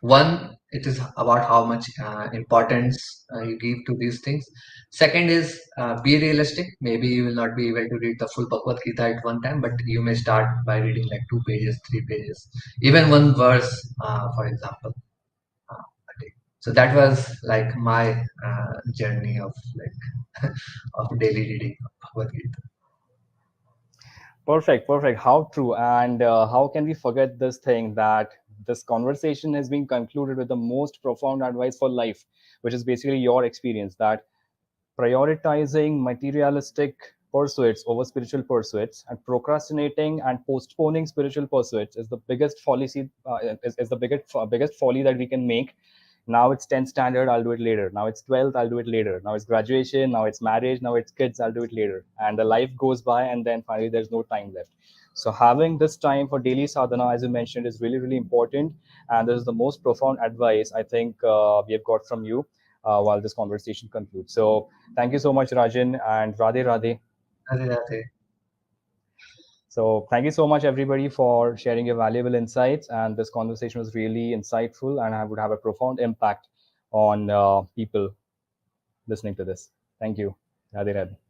One, it is about how much importance you give to these things. Second is be realistic. Maybe you will not be able to read the full Bhagavad Gita at one time, but you may start by reading like 2 pages, 3 pages, even one verse, for example. So that was like my journey of like of daily reading of Bhagavad Gita. Perfect. How true. And how can we forget this thing that this conversation has been concluded with the most profound advice for life, which is basically your experience that prioritizing materialistic pursuits over spiritual pursuits and procrastinating and postponing spiritual pursuits is the biggest folly, is the biggest folly that we can make. Now it's 10th standard, I'll do it later. Now it's 12th, I'll do it later. Now it's graduation, now it's marriage, now it's kids, I'll do it later. And the life goes by, and then finally there's no time left. So having this time for daily sadhana, as you mentioned, is really, really important. And this is the most profound advice I think we have got from you while this conversation concludes. So thank you so much, Rajan, and Radhe Radhe. Radhe Radhe. So thank you so much, everybody, for sharing your valuable insights. And this conversation was really insightful, and I would have a profound impact on people listening to this. Thank you. Radhe Radhe.